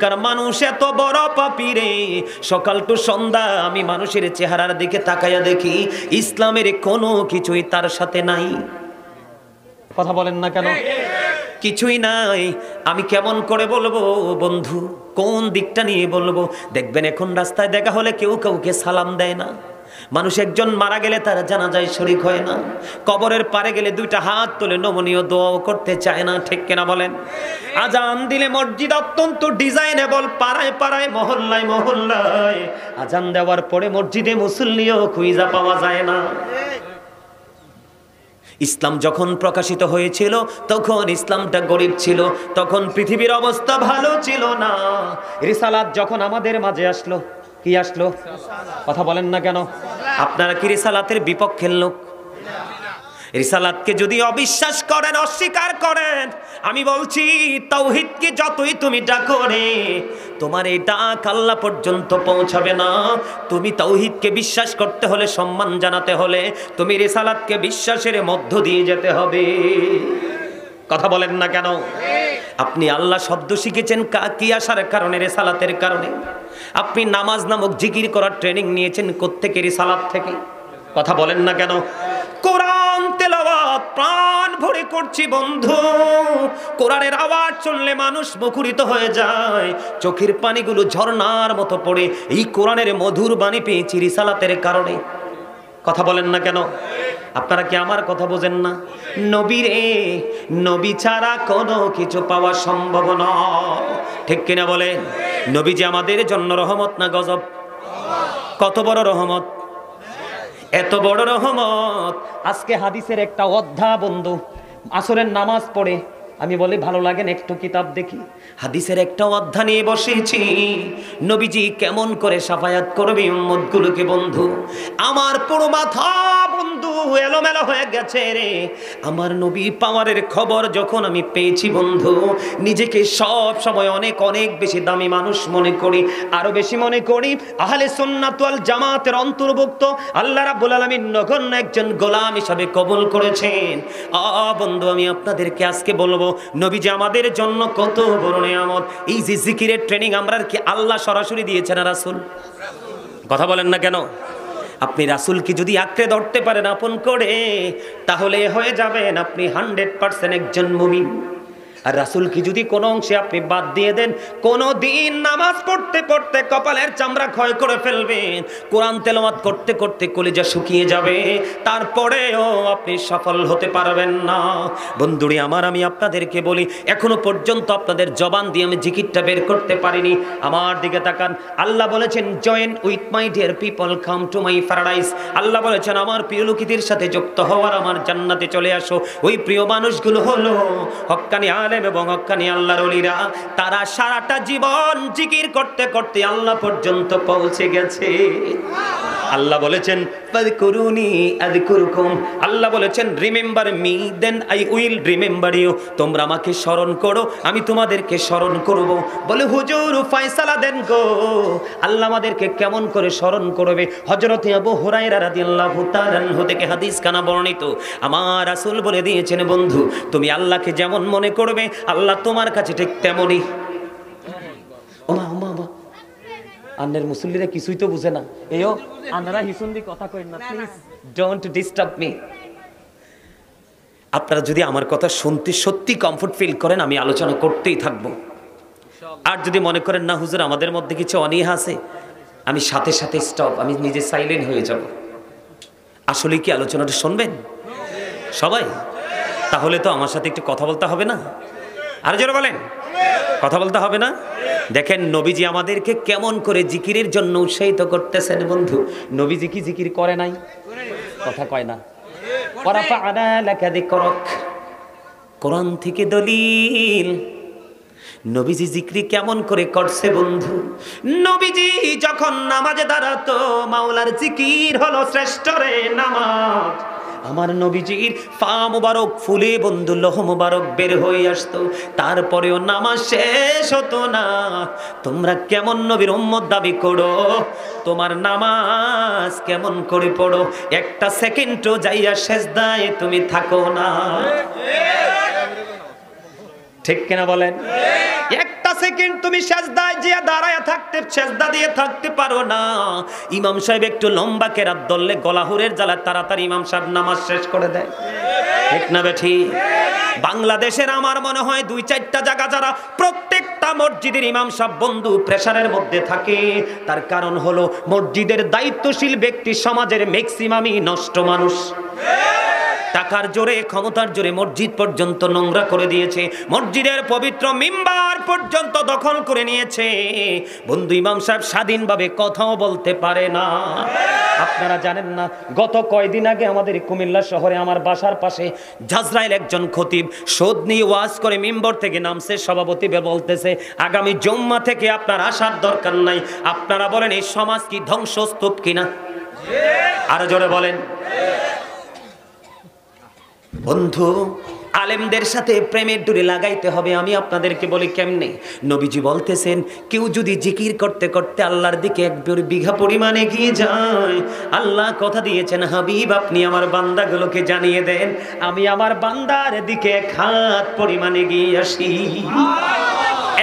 কার মানুষ এত বড় পাপী রে, সকাল টু সন্ধ্যা আমি মানুষের চেহারার দিকে তাকাইয়া দেখি ইসলামের কোনো কিছুই তার সাথে নাই। কথা বলেন না কেন? কিছুই নাই। আমি কেমন করে বলবো বন্ধু, কোন দিকটা নিয়ে বলবো? দেখবেন এখন রাস্তায় দেখা হলে কেউ কাউকে সালাম দেয় না। মানুষ একজন মারা গেলে তার জানাজায় শরীক হয় না। কবরের পারে গেলে দুইটা হাত তুলে নমনীয় দোয়াও করতে চায় না। ঠিক কিনা বলেন? আজান দিলে মসজিদ অত্যন্ত ডিজাইনেবল, পাড়ায় পাড়ায় মহল্লায় মহল্লায় আজান দেওয়ার পরে মসজিদে মুসল্লিও খুঁজা পাওয়া যায় না। ইসলাম যখন প্রকাশিত হয়েছিল তখন ইসলামটা গরিব ছিল, তখন পৃথিবীর অবস্থা ভালো ছিল না। রিসালাত যখন আমাদের মাঝে আসলো, কি আসলো? কথা বলেন না কেন? আপনারা কি রিসালাতের বিপক্ষের লোক? রিসালাতকে যদি অবিশ্বাস করেন, অস্বীকার করেন, আমি বলছি তাওহীদকে যতই তুমি ডাকো রে, তোমার এই ডাক আল্লাহ পর্যন্ত পৌঁছাবে না। তুমি তাওহীদকে বিশ্বাস করতে হলে, সম্মান জানাতে হলে, তুমি রিসালাতকে বিশ্বাসের মধ্য দিয়ে যেতে হবে। কথা বলেন না কেন? আপনি আল্লাহ শব্দ শিখেছেন কি আসার কারণে? রিসালাতের কারণে। আপনি নামাজ নামক জিকির করার ট্রেনিং নিয়েছেন কোত্থেকে? রিসালাত থেকে। কথা বলেন না কেন? কোরআন তেলাওয়াত প্রাণ ভরে করছি বন্ধু। কোরআনের আওয়াজ শুনলে মানুষ মুখরিত হয়ে যায়, চোখের পানিগুলো ঝর্ণার মতো পড়ে। এই কোরআনের মধুর বাণী পেয়েছি রিসালাতের কারণে। কথা বলেন না কেন? আপনারা কি আমার কথা বোঝেন না? নবীরে, নবী ছাড়া কোনো কিছু পাওয়া সম্ভব নয়। ঠিক কিনা বলেন? নবী যে আমাদের জন্য রহমত না গজব? কত বড় রহমত! এত বড় রহমত। আজকে হাদিসের একটা অধ্যায় বন্ধু, আসরের নামাজ পড়ে আমি বলি ভালো লাগেন একটু কিতাব দেখি, হাদিসের একটা অধ্যায় নিয়ে বসেছি। নবীজি কেমন করে সাফায়াত করবে উম্মতগুলোকে বন্ধু। আমার পুরো মাথা বন্ধু এলোমেলো হয়ে গেছে রে। আমার নবী পাওয়ারের খবর যখন আমি পেয়েছি বন্ধু, নিজেকে সব সময় অনেক অনেক বেশি দামি মানুষ মনে করি, আরো বেশি মনে করি আহলে সুন্নাত ওয়াল জামাতের অন্তর্ভুক্ত। আল্লাহ রাব্বুল আলামিন নগণ্য একজন গোলাম হিসাবে কবুল করেছেন। বন্ধু আমি আপনাদেরকে আজকে বলবো নবীজি আমাদের জন্য কত বড় নিয়ামত। এই যে জিকিরের ট্রেনিং আমরা কি আল্লাহ সরাসরি দিয়েছেন না রাসূল? কথা বলেন না কেন? আপনি রাসূলকে যদি আঁকড়ে ধরতে পারেন আপন করে, তাহলে হয়ে যাবেন আপনি 100% একজন মুমিন। আর রাসূলকে যদি কোনো অংশে আপনি বাদ দিয়ে দেন, কোনো দিন নামাজ পড়তে পড়তে কপালের চামড়া ক্ষয় করে ফেলবেন, কোরআন তেলাওয়াত করতে করতে কলিজা শুকিয়ে যাবে, তারপরেও আপনি সফল হতে পারবেন না। বন্ধুরে আমার, আমি আপনাদেরকে বলি এখনো পর্যন্ত আপনাদের জবান দিয়ে আমি জিকিরটা বের করতে পারিনি। আমার দিকে তাকান। আল্লাহ বলেছেন join with my dear people come to my paradise. আল্লাহ বলেছেন আমার প্রিয় লোকেদের সাথে যুক্ত হওয়ার আমার জান্নাতে চলে আসো। ওই প্রিয় মানুষগুলো হলো হক্কানি এবং হক্কানি আল্লাহর ওলিরা। তারা সারাটা জীবন জিকির করতে করতে আল্লাহ পর্যন্ত পৌঁছে গেছে। আল্লাহ বলেছেন ফাযকুরুনি আযকুরকুম। আল্লাহ বলেছেন remember me then I will remember you. তোমরা আমাকে স্মরণ করো, আমি তোমাদেরকে স্মরণ করব। বলে হুজুর ফয়সালা দেন গো, আল্লাহ আমাদেরকে কেমন করে স্মরণ করবে? হযরত আবু হুরায়রা রাদিয়াল্লাহু তাআলা আনহু থেকে হাদিস কানা বর্ণিত। আমার রাসূল বলে দিয়েছেন বন্ধু তুমি আল্লাহকে যেমন মনে করবে আল্লাহ তোমার কাছে ঠিক তেমনই। ওমা ওমা ওমা, আন্নের মুসল্লিরা কিছুই তো বুঝে না। এও আন্নারা হিসুন্দি কথা কইন না, প্লিজ ডোন্ট ডিস্টার্ব মি। আপনারা যদি আমার কথা শুনতে সত্যি কমফোর্ট ফিল করেন আমি আলোচনা করতেই থাকব। আর যদি মনে করেন না হুজুর আমাদের মধ্যে কিছু অনীহা আছে, আমি সাথে সাথে স্টপ, আমি নিজে সাইলেন্ট হয়ে যাব। আসলে কি আলোচনাটা শুনবেন সবাই? তাহলে তো আমার সাথে একটু কথা বলতে হবে না? আর জোরে বলেন, কথা বলতে হবে না? দেখেন নবীজি আমাদেরকে কেমন করে জিকিরের জন্য উৎসাহিত করতেছেন বন্ধু। নবীজি কি জিকির করে নাই? কথা কয় না। ওয়ারাফা'না লাকা যিকরাক, কোরআন থেকে দলিল। নবীজি জিকির কেমন করে করছে বন্ধু। নবীজি যখন নামাজে দাঁড়াতো মাওলার জিকির হলো শ্রেষ্ঠ রে নামাজ। আমার নবীজির পা মুবারক ফুলে বন্ধু লোহ মুবারক বের হয়ে আসতো, তারপরেও নামাজ শেষ হতো না। তোমরা কেমন নবীর উম্মত দাবি করো, তোমার নামাজ কেমন করে পড়ো? একটা সেকেন্ডও যাইয়া সেজদায় তুমি থাকো না। ঠিক কিনা বলেন? একটা সেকেন্ড তুমি সেজদায় যে দাঁড়ায় থাকতে সেজদা দিয়ে থাকতে পারো না। ইমাম সাহেব একটু লম্বা কেরাত ধরলে গলাহুরের জ্বালা তাড়াতাড়ি ইমাম সাহেব নামাজ শেষ করে দেয়, ঠিক না বেঠি? বাংলাদেশের আমার মনে হয় 2-4টা জায়গা যারা প্রত্যেকটা মসজিদের ইমাম সাহেব বন্ধু প্রেসারের মধ্যে থাকে, তার কারণ হলো মসজিদের দায়িত্বশীল ব্যক্তি সমাজের ম্যাক্সিমামই নষ্ট মানুষ। টাকার জোরে ক্ষমতার জোরে মসজিদ পর্যন্ত নোংরা করে দিয়েছে, মসজিদের পবিত্র মিম্বার পর্যন্ত দখল করে নিয়েছে। বন্ধু ইমাম সাহেব স্বাধীনভাবে কথাও বলতে পারে না। আপনারা জানেন না, গত কয়দিন আগে আমাদের কুমিল্লা শহরে আমার বাসার পাশে জাজরাইল একজন খতিব শোধ নিয়ে ওয়াজ করে মিম্বর থেকে নামছে, সভাপতি বলতেছে আগামী জুম্মা থেকে আপনার আসার দরকার নাই। আপনারা বলেন এই সমাজ কি ধ্বংসস্তূপ কিনা? আরো জোরে বলেন। বন্ধু আলেমদের সাথে প্রেমের ডুরি লাগাইতে হবে। আমি আপনাদেরকে বলি কেমনে। নবীজি বলতেছেন কেউ যদি জিকির করতে করতে আল্লাহর দিকে এক বিঘা পরিমাণ এগিয়ে যায়, আল্লাহ কথা দিয়েছেন হাবিব আপনি আমার বান্দাগুলোকে জানিয়ে দেন আমি আমার বান্দার দিকে এক হাত পরিমাণ এগিয়ে আসি।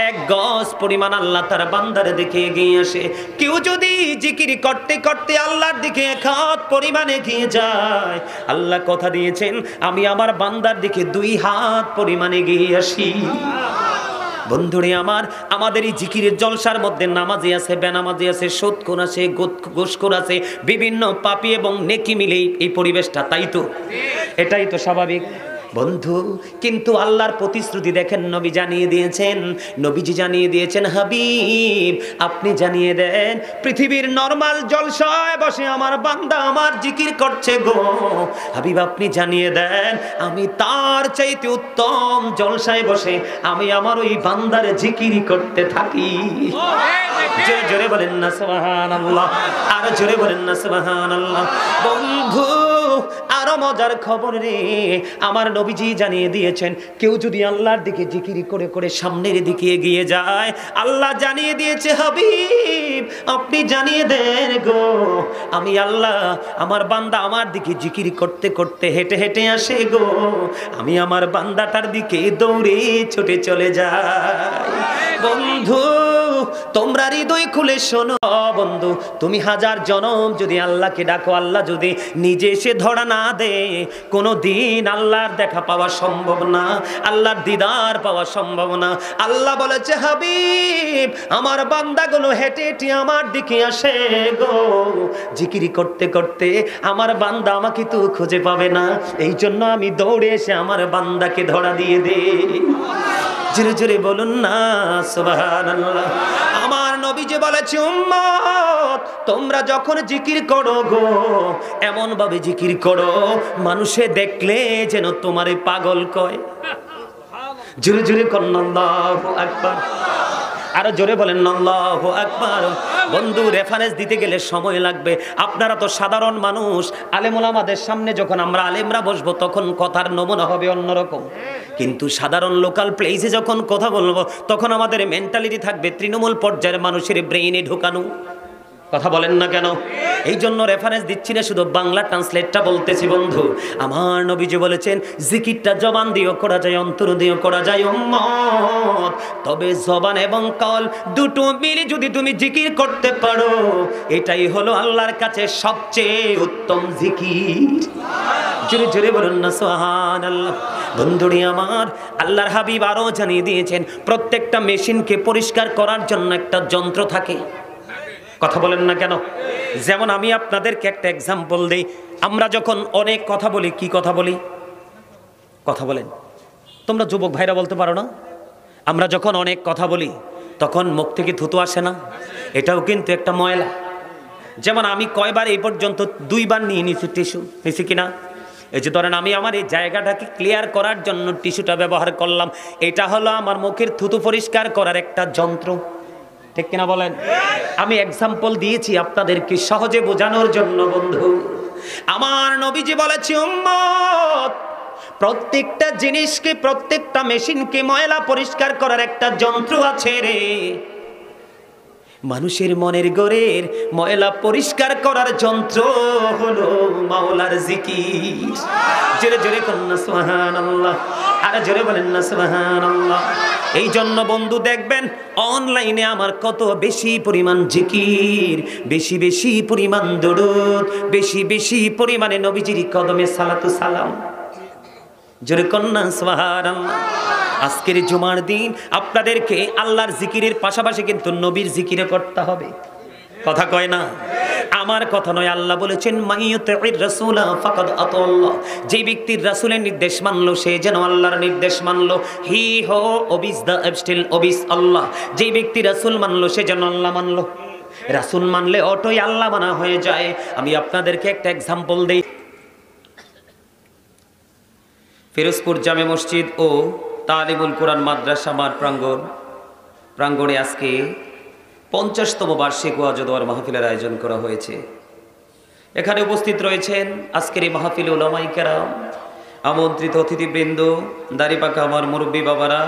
এক গজ পরিমাণ আল্লাহ তার বান্দার দিকে এগিয়ে আসে। কেউ যদি জিকির করতে করতে আল্লাহর দিকে এক হাত পরিমাণ এগিয়ে যায়, আল্লাহ কথা দিয়েছেন আমি আমার বান্দার দিকে 2 হাত পরিমাণ এগিয়ে আসি। বন্ধুরে আমার, আমাদের এই জিকিরের জলসার মধ্যে নামাজি আছে, বেনামাজি আছে, সুদখোর আছে, ঘুষখোর আছে, বিভিন্ন পাপী এবং নেকি মিলেই এই পরিবেশটা, তাই তো? এটাই তো স্বাভাবিক বন্ধু। কিন্তু আল্লাহর প্রতিশ্রুতি দেখেন, নবী জানিয়ে দিয়েছেন, নবীজি জানিয়ে দিয়েছেন হাবিব আপনি জানিয়ে দেন পৃথিবীর নরমাল জলসায় বসে আমার বান্দা আমার জিকির করছে গো, হাবিব আপনি জানিয়ে দেন আমি তার চাইতে উত্তম জলসায় বসে আমি আমার ওই বান্দার জিকির করতে থাকি। জোরে জোরে বলেন না সুবহানাল্লাহ, আর জোরে বলেন না সুবহানাল্লাহ। বন্ধু আরো মজার খবর রে, আমার নবীজি জানিয়ে দিয়েছেন কেউ যদি আল্লাহর দিকে জিকির করে করে সামনের দিকে এগিয়ে যায়, আল্লাহ জানিয়ে দিয়েছে হাবিব আপনি জানিয়ে দেন গো আমি আল্লাহ আমার বান্দা আমার দিকে জিকির করতে করতে হেঁটে হেঁটে আসে গো, আমি আমার বান্দাটার দিকে দৌড়ে ছুটে চলে যাই। বন্ধু তোমরা হৃদয় খুলে শোনো বন্ধু, তুমি 1000 জনম যদি আল্লাহকে ডাকো, আল্লাহ যদি নিজে এসে ধরা না দে, কোনো দিন আল্লাহর দেখা পাওয়া সম্ভব না, আল্লাহর দিদার পাওয়া সম্ভব না। আল্লাহ বলেছে হাবিব আমার বান্দাগুলো হেঁটে হেঁটে আমার দিকে আসে গো, জিকিরি করতে করতে আমার বান্দা আমাকে তো খুঁজে পাবে না, এই জন্য আমি দৌড়ে এসে আমার বান্দাকে ধরা দিয়ে দে। জোরে জোরে বলুন না সুবহানাল্লাহ। আমার নবী যে বলেছে উম্মত তোমরা যখন জিকির করো গো এমন ভাবে জিকির করো মানুষে দেখলে যেন তোমারে পাগল কয়। জোরে জোরে করেন আল্লাহু আকবার, আরো জোরে বলেন আল্লাহু আকবার। বন্ধু রেফারেন্স দিতে গেলে সময় লাগবে, আপনারা তো সাধারণ মানুষ, আলেম ওলামাদের সামনে যখন আমরা আলেমরা বসবো তখন কথার নমুনা হবে অন্যরকম, কিন্তু সাধারণ লোকাল প্লেসে যখন কথা বলবো তখন আমাদের মেন্টালিটি থাকবে তৃণমূল পর্যায়ের মানুষের ব্রেইনে ঢোকানো। কথা বলেন না কেন? এই জন্য রেফারেন্স দিচ্ছি না, শুধু বাংলা ট্রান্সলেটটা বলতেছি। বন্ধু আমার নবীজি বলেছেন জিকিরটা জবান দিয়েও করা যায়, অন্তর দিয়েও করা যায় উম্মত, তবে জবান এবং কল দুটো মিলে যদি তুমি জিকির করতে পারো এটাই হলো আল্লাহর কাছে সবচেয়ে উত্তম জিকির। জোরে জোরে বলুন না সুবহানাল্লাহ। বন্ধুরি আমার, আল্লাহর হাবিব আরো জানিয়ে দিয়েছেন প্রত্যেকটা মেশিনকে পরিষ্কার করার জন্য একটা যন্ত্র থাকে। কথা বলেন না কেন? যেমন আমি আপনাদেরকে একটা এক্সাম্পল দেই, আমরা যখন অনেক কথা বলি, কি কথা বলি? কথা বলেন, তোমরা যুবক ভাইরা বলতে পারো না? আমরা যখন অনেক কথা বলি তখন মুখ থেকে থুতু আসে না? এটাও কিন্তু একটা ময়লা। যেমন আমি কয়বার এই পর্যন্ত 2 বার নিয়ে নিছি টিস্যু, নিছি কিনা? এই যে ধরেন আমি আমার এই জায়গাটাকে ক্লিয়ার করার জন্য টিস্যুটা ব্যবহার করলাম, এটা হলো আমার মুখের থুতু পরিষ্কার করার একটা যন্ত্র, ঠিক কিনা বলেন? আমি এক্সাম্পল দিয়েছি আপনাদেরকে সহজে বোঝানোর জন্য। বন্ধু আমার নবীজি বলেছে উম্মত প্রত্যেকটা জিনিসকে, প্রত্যেকটা মেশিনকে ময়লা পরিষ্কার করার একটা যন্ত্র আছে রে। মানুষের মনের গড়ের ময়লা পরিষ্কার করার যন্ত্র হলো মাওলার জিকির। জোরে জোরে কন্যা সুবহানাল্লাহ, আর জোরে বলেন না সুবহানাল্লাহ। এই জন্য বন্ধু দেখবেন অনলাইনে আমার কত বেশি পরিমাণ জিকির, বেশি বেশি পরিমাণ দরুদ, বেশি বেশি পরিমাণে নবীজির কদমে সালাতু সালাম। জোরে কন্যা সুবহানাল্লাহ। আজকের জুমার দিন আপনাদেরকে আল্লাহর জিকিরের পাশাপাশি কিন্তু নবীর জিকিরে করতে হবে। কথা কয় না, আমার কথা নয়, আল্লাহ বলেছেন মাইয়ুতির রাসূলা ফাকাদ আতাল্লাহ। যে ব্যক্তির রাসূলের নির্দেশ মানলো সে যেন আল্লাহর নির্দেশ মানলো। হি হো ওবিস দা স্টিল ওবিস আল্লাহ। যে ব্যক্তি রাসূল মানলো সে যেন আল্লাহ মানলো। রাসূল মানলে অটোই আল্লাহ মানা হয়ে যায়। আমি আপনাদেরকে একটা एग्जांपल দেই। ফিরোজপুর জামে মসজিদ ও তালিবুল কোরআন মাদ্রাসা মাঠ প্রাঙ্গণে আজকে 50তম বার্ষিক ওয়াজ ও দোয়ার মাহফিলের আয়োজন করা হয়েছে। এখানে উপস্থিত রয়েছেন আজকের এই মাহফিলে উলামায়ে কেরাম, আমন্ত্রিত অতিথিবৃন্দ, দাড়িপাকা আমার মুরব্বী বাবারা,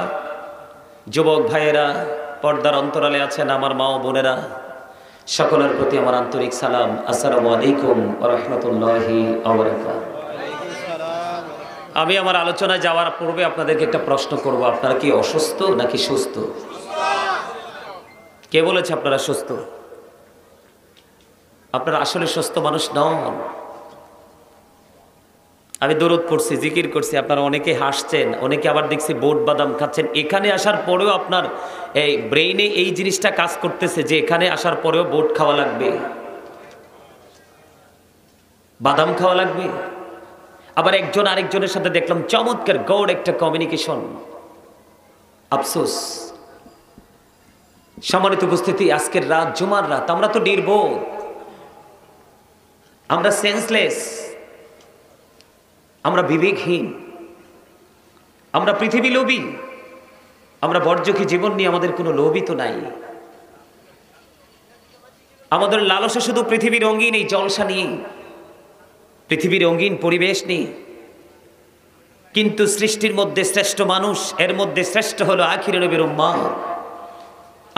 যুবক ভাইয়েরা, পর্দার অন্তরালে আছেন আমার মা ও বোনেরা, সকলের প্রতি আমার আন্তরিক সালাম। আসসালামু আলাইকুম ওয়া রাহমাতুল্লাহি ওয়া বারাকাতুহু। আমি আমার আলোচনায় যাওয়ার পূর্বে আপনাদেরকে একটা প্রশ্ন করব, আপনারা কি অসুস্থ নাকি সুস্থ? কে বলেছে আপনারা সুস্থ? আপনারা আসলে সুস্থ মানুষ নন। আমি দরুদ পড়ছি, জিকির করছি, আপনারা অনেকে হাসছেন, অনেকে আবার দেখছি বোট বাদাম খাচ্ছেন। এখানে আসার পরেও আপনার এই ব্রেইনে এই জিনিসটা কাজ করতেছে যে এখানে আসার পরেও বোট খাওয়া লাগবে, বাদাম খাওয়া লাগবে। আবার একজন আরেকজনের সাথে দেখলাম চমৎকার গড় একটা কমিউনিকেশন। আফসোস, সম্মানিত উপস্থিতি, আজকের রাত জুমার রাত, আমরা তো নির্বোধ, আমরা সেন্সলেস, আমরা বিবেকহীন, আমরা পৃথিবী লোভী, আমরা বর্জকী জীবন নিয়ে আমাদের কোনো লোভই তো নাই। আমাদের লালসা শুধু পৃথিবীর রঙিন এই জলসা নিয়ে, পৃথিবীর রঙিন পরিবেশ নিয়ে। কিন্তু সৃষ্টির মধ্যে শ্রেষ্ঠ মানুষ, এর মধ্যে শ্রেষ্ঠ হলো আখির নবীর উম্মত।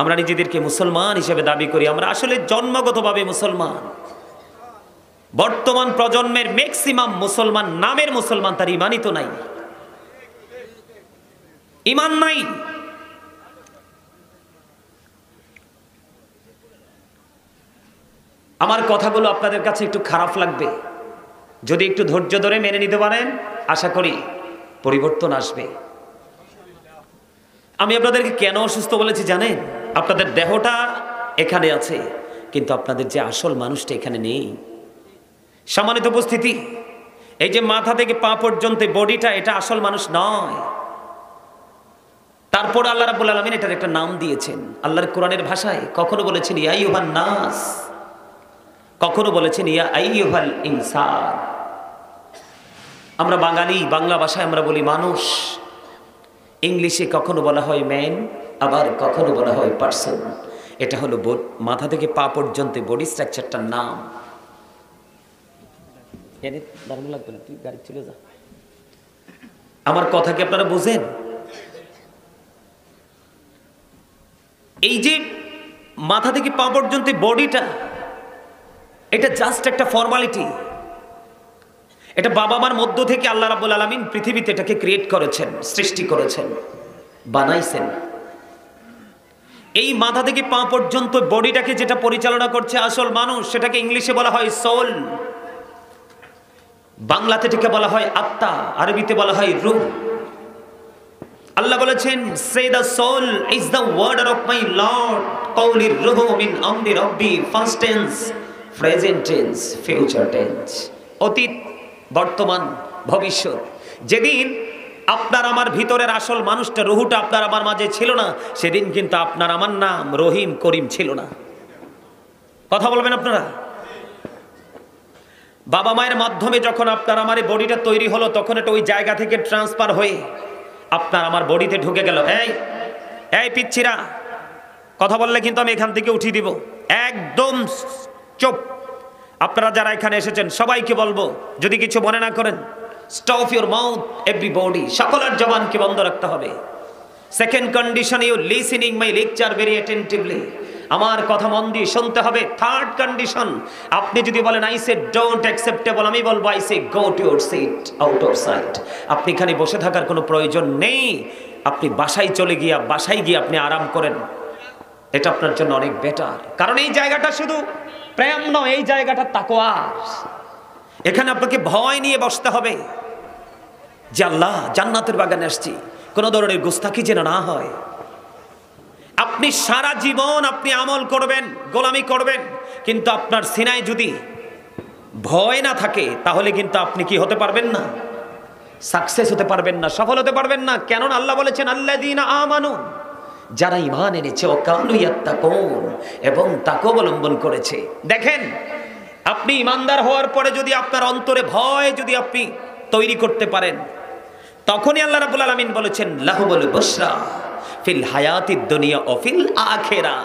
আমরা নিজেদেরকে মুসলমান হিসেবে দাবি করি, আমরা আসলে জন্মগতভাবে মুসলমান। বর্তমান প্রজন্মের ম্যাক্সিমাম মুসলমান, নামের মুসলমান, তার ইমানই তো নাই, ইমান নাই। আমার কথাগুলো আপনাদের কাছে একটু খারাপ লাগবে, যদি একটু ধৈর্য ধরে মেনে নিতে পারেন আশা করি পরিবর্তন আসবে। আমি আপনাদেরকে কেন অসুস্থ বলেছি জানেন? আপনাদের দেহটা এখানে আছে, কিন্তু আপনাদের যে আসল মানুষটা এখানে নেই। সম্মানিত উপস্থিতি, এই যে মাথা থেকে পা পর্যন্ত বডিটা, এটা আসল মানুষ নয়। তারপর আল্লাহ রাব্বুল আলামিন এটার একটা নাম দিয়েছেন। আল্লাহর কোরআনের ভাষায় কখনো বলেছেন ইয়া আইয়ুহান নাস, কখনো বলেছেন ইয়া আইয়ুহাল ইনসান। আমরা বাঙালি, বাংলা ভাষায় আমরা বলি মানুষ, ইংলিশে কখনো বলা হয় ম্যান, আবার কখনো বলা হয় পার্সন। এটা হলো মাথা থেকে পা পর্যন্ত বডি স্ট্রাকচারটার নাম। তুই গাড়ি চলে যা। আমার কথা কি আপনারা বুঝেন? এই যে মাথা থেকে পা পর্যন্ত বডিটা, এটা জাস্ট একটা ফর্মালিটি। এটা বাবা মার মধ্য থেকে আল্লাহ রাব্বুল আলামিন পৃথিবীতে এটাকে ক্রিয়েট করেছেন, সৃষ্টি করেছেন, বানাইছেন। এই মাথা থেকে পা পর্যন্ত বডিটাকে যেটা পরিচালনা করছে আসল মানুষ, সেটাকে ইংলিশে বলা হয় সোল, বাংলাতে এটাকে বলা হয় আত্মা, আরবিতে বলা হয় রূহ। আল্লাহ বলেছেন সে the soul is the word of my lord, কওলির রূহু মিন আমরি রাব্বি, first tense, present tense, future tense, অতীত, বর্তমান, ভবিষ্যৎ। যেদিন আপনার আমার ভিতরের আসল মানুষটা, রুহুটা আপনার আমার মাঝে ছিল না, সেদিন কিন্তু আপনার আমার নাম রহিম করিম ছিল না। কথা বলবেন আপনারা? বাবা মায়ের মাধ্যমে যখন আপনার আমার এই বডিটা তৈরি হলো, তখন এটা ওই জায়গা থেকে ট্রান্সফার হয়ে আপনার আমার বডিতে ঢুকে গেল। এই পিচ্ছিরা, কথা বললে কিন্তু আমি এখান থেকে উঠিয়ে দিব। একদম চুপ। আপনারা যারা এখানে এসেছেন সবাইকে বলবো, যদি কিছু মনে না করেন, স্টপ ইউর মাউথ এভরিবডি, সকলের জবানকে বন্ধ রাখতে হবে। Second condition, you listening my lecture very attentively. আমার কথা মন দিয়ে শুনতে হবে। থার্ড কন্ডিশন, আপনি যদি বলেন আই সে ডোন্ট অ্যাকসেপ্টেবল, আমি বলবো I say go to your seat out of sight. আপনি এখানে বসে থাকার কোনো প্রয়োজন নেই, আপনি বাসায় চলে গিয়ে আপনি আরাম করেন, এটা আপনার জন্য অনেক বেটার। কারণ এই জায়গাটা শুধু প্রেম নয়, এই জায়গাটা তাকওয়ার। এখানে আপনাকে ভয় নিয়ে বসতে হবে যে আল্লাহ জান্নাতের বাগানে আসছি, কোনো ধরনের গুস্তাখি যেন না হয়। আপনি সারা জীবন আপনি আমল করবেন, গোলামি করবেন, কিন্তু আপনার সিনায় যদি ভয় না থাকে তাহলে কিন্তু আপনি কি হতে পারবেন না? সাকসেস হতে পারবেন না, সফল হতে পারবেন না। কেন? আল্লাহ বলেছেন আল্লাযীনা আমানু, যারা ঈমান এনেছে, ও কানু ইয়াত্তাকুন, এবং তাকওয়া অবলম্বন করেছে। দেখেন, আপনি ঈমানদার হওয়ার পরে যদি আপনার অন্তরে ভয় যদি আপনি তৈরি করতে পারেন, তখনই আল্লাহ রাব্বুল আলামিন বলেছেন লাহুমুল বুশরা ফিল হায়াতিদ দুনিয়া ও ফিল আখিরাহ।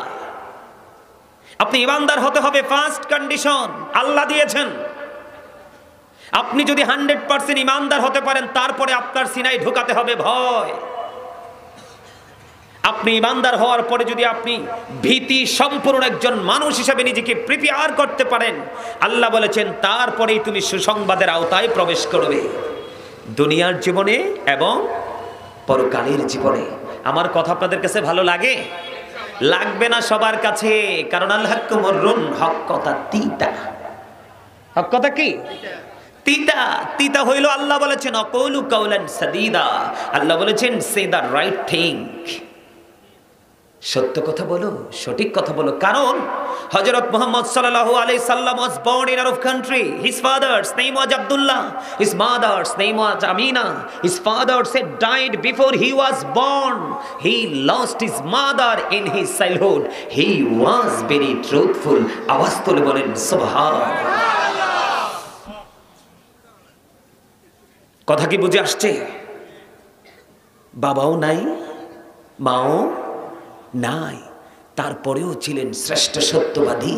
আপনি ঈমানদার হতে হবে, ফার্স্ট কন্ডিশন আল্লাহ দিয়েছেন। আপনি যদি 100% ঈমানদার হতে পারেন, তারপরে আপনার সিনায় ঢোকাতে হবে ভয়। আপনি ঈমানদার হওয়ার পরে যদি আপনি ভীতি সম্পূর্ণ একজন মানুষ হিসেবে নিজেকে প্রিপেয়ার করতে পারেন, আল্লাহ বলেছেন তারপরেই তুমি সুসংবাদের আওতায় প্রবেশ করবে, দুনিয়ার জীবনে এবং পরকালের জীবনে। আমার কথা আপনাদের কাছে ভালো লাগে? লাগবে না সবার কাছে, কারণ আল হাক্কু মুররুন, হক কথা তিতা। হক কথা কি? তিতা। তিতা হইল, আল্লাহ বলেছেন অকৌলু কাউলান সাদীদা, আল্লাহ বলেছেন সে দ্য রাইট থিং, সত্য কথা বলো, সঠিক কথা বলো। কারণ হযরত মুহাম্মদ সাল্লাল্লাহু আলাইহি সাল্লাম was born in Arab country. His father's name was Abdullah, his mother's name was Amina. His father said died before he was born. He lost his mother in his childhood. He was very truthful. আওয়াজ তুলে বলেন সুবহানাল্লাহ। কথা কি বুঝে আসছে? বাবাও নাই, মাও নাই, তারপরেও ছিলেন শ্রেষ্ঠ সত্যবাদী।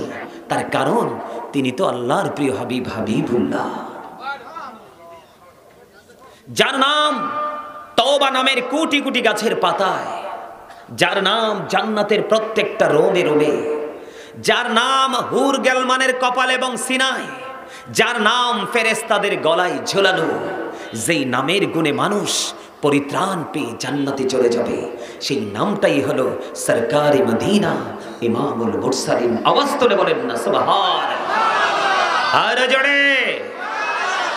তার কারণ তিনি তো আল্লাহর প্রিয় হাবিবুল্লাহ, যার নাম তওবা নামের কোটি কোটি গাছের পাতায়, যার নাম জান্নাতের প্রত্যেকটা রোমে রোমে, যার নাম হুর গেলমানের কপাল এবং সিনায়, যার নাম ফেরেশতাদের গলায় ঝোলানো, যেই নামের গুণে মানুষ পরিত্রাণ পেয়ে জান্নাতে চলে যাবে, সেই নামটাই হলো সরকারি মদিনা ইমামুল মুরসালিন। আওয়াজ তুলে বলেন না সুবহানাল্লাহ। আর জোরে